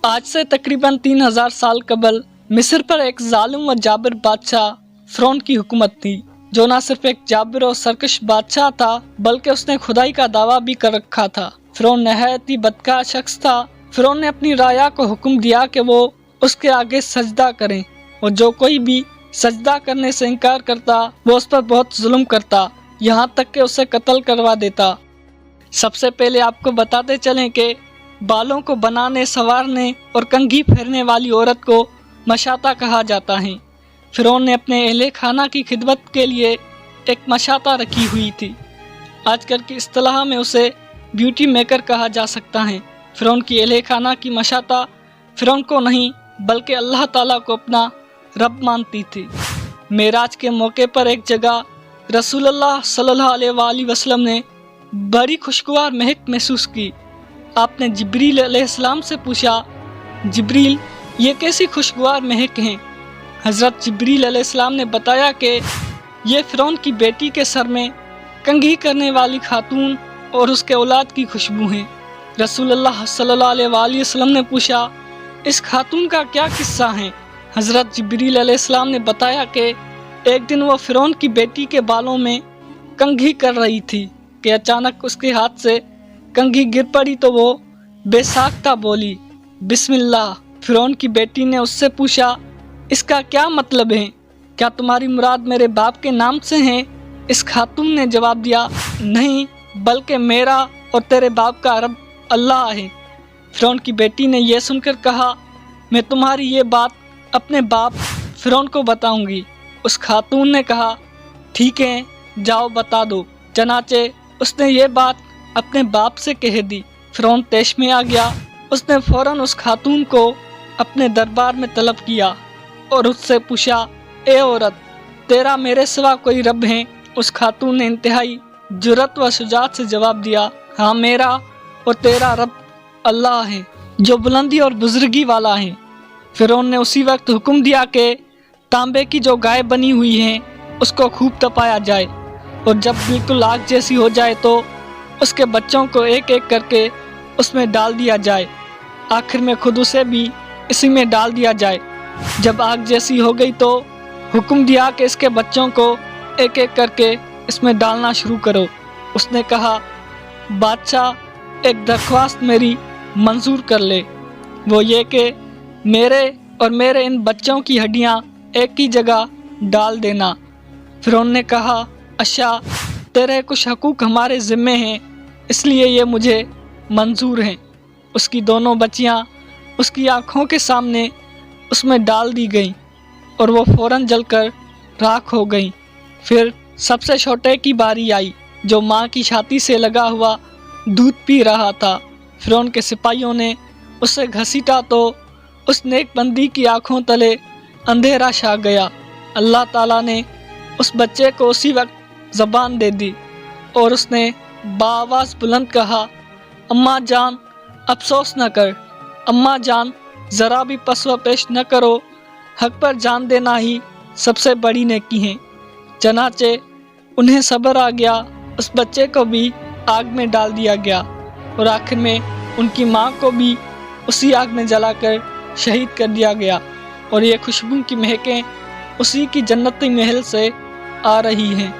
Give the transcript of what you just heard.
آج سے تقریباً 3000 سال قبل مصر پر ایک ظالم و جابر بادشاہ فرعون کی حکومت تھی، جو نہ صرف ایک جابر اور سرکش بادشاہ تھا بلکہ اس نے خدائی کا دعویٰ بھی کر رکھا تھا۔ فرعون نہایت ہی بدکار شخص تھا۔ فرعون نے اپنی رعایا کو حکم دیا کہ وہ اس کے آگے سجدہ کریں، اور جو کوئی بھی سجدہ کرنے سے انکار کرتا وہ اس پر بہت ظلم کرتا، یہاں تک کہ اسے قتل کروا دیتا۔ سب سے پہلے آپ کو بتاتے چلیں کہ بالوں کو بنانے، سنوارنے اور کنگھی پھیرنے والی عورت کو مشاطہ کہا جاتا ہے۔ فرعون نے اپنے اہل خانہ کی خدمت کے لیے ایک مشاطہ رکھی ہوئی تھی۔ آج کل کی اصطلاح میں اسے بیوٹی میکر کہا جا سکتا ہے۔ فرعون کی اہل خانہ کی مشاطہ فرعون کو نہیں بلکہ اللہ تعالیٰ کو اپنا رب مانتی تھی۔ معراج کے موقع پر ایک جگہ رسول اللہ صلی اللہ علیہ وآلہ وسلم نے بڑی خوشگوار مہک محسوس کی۔ آپ نے جبریل علیہ السلام سے پوچھا، جبریل، یہ کیسی خوشگوار مہک ہیں؟ حضرت جبریل علیہ السلام نے بتایا کہ یہ فرعون کی بیٹی کے سر میں کنگھی کرنے والی خاتون اور اس کے اولاد کی خوشبو ہیں۔ رسول اللہ صلی اللہ علیہ وآلہ وسلم نے پوچھا، اس خاتون کا کیا قصہ ہے؟ حضرت جبریل علیہ السلام نے بتایا کہ ایک دن وہ فرعون کی بیٹی کے بالوں میں کنگھی کر رہی تھی کہ اچانک اس کے ہاتھ سے کنگھی گر پڑی تو وہ بے ساختہ بولی، بسم اللہ۔ فرعون کی بیٹی نے اس سے پوچھا، اس کا کیا مطلب ہے؟ کیا تمہاری مراد میرے باپ کے نام سے ہیں؟ اس خاتون نے جواب دیا، نہیں، بلکہ میرا اور تیرے باپ کا رب اللہ ہے۔ فرعون کی بیٹی نے یہ سن کر کہا، میں تمہاری یہ بات اپنے باپ فرعون کو بتاؤں گی۔ اس خاتون نے کہا، ٹھیک ہے، جاؤ بتا دو۔ چنانچہ اس نے یہ بات اپنے باپ سے کہہ دی۔ فرعون طیش میں آ گیا۔ اس نے فوراً اس خاتون کو اپنے دربار میں طلب کیا اور اس سے پوچھا، اے عورت، تیرا میرے سوا کوئی رب ہے؟ اس خاتون نے انتہائی جرأت و شجاعت سے جواب دیا، ہاں، میرا اور تیرا رب اللہ ہے، جو بلندی اور بزرگی والا ہے۔ فرعون نے اسی وقت حکم دیا کہ تانبے کی جو گائے بنی ہوئی ہیں اس کو خوب تپایا جائے، اور جب بالکل آگ جیسی ہو جائے تو اس کے بچوں کو ایک ایک کر کے اس میں ڈال دیا جائے، آخر میں خود اسے بھی اسی میں ڈال دیا جائے۔ جب آگ جیسی ہو گئی تو حکم دیا کہ اس کے بچوں کو ایک ایک کر کے اس میں ڈالنا شروع کرو۔ اس نے کہا، بادشاہ، ایک درخواست میری منظور کر لے، وہ یہ کہ میرے اور میرے ان بچوں کی ہڈیاں ایک ہی جگہ ڈال دینا۔ فرعون نے کہا، اچھا، تیرے کچھ حقوق ہمارے ذمے ہیں، اس لیے یہ مجھے منظور ہیں۔ اس کی دونوں بچیاں اس کی آنکھوں کے سامنے اس میں ڈال دی گئیں اور وہ فوراً جل کر راکھ ہو گئیں۔ پھر سب سے چھوٹے کی باری آئی، جو ماں کی چھاتی سے لگا ہوا دودھ پی رہا تھا۔ فرعون کے سپاہیوں نے اسے گھسیٹا تو اس نیک بندی کی آنکھوں تلے اندھیرا چھا گیا۔ اللہ تعالیٰ نے اس بچے کو اسی وقت زبان دے دی اور اس نے بآواز بلند کہا، اماں جان، افسوس نہ کر، اماں جان، ذرا بھی پس و پیش نہ کرو، حق پر جان دینا ہی سب سے بڑی نیکی ہے۔ چنانچہ انہیں صبر آ گیا، اس بچے کو بھی آگ میں ڈال دیا گیا اور آخر میں ان کی ماں کو بھی اسی آگ میں جلا کر شہید کر دیا گیا، اور یہ خوشبو کی مہکیں اسی کی جنتی محل سے آ رہی ہیں۔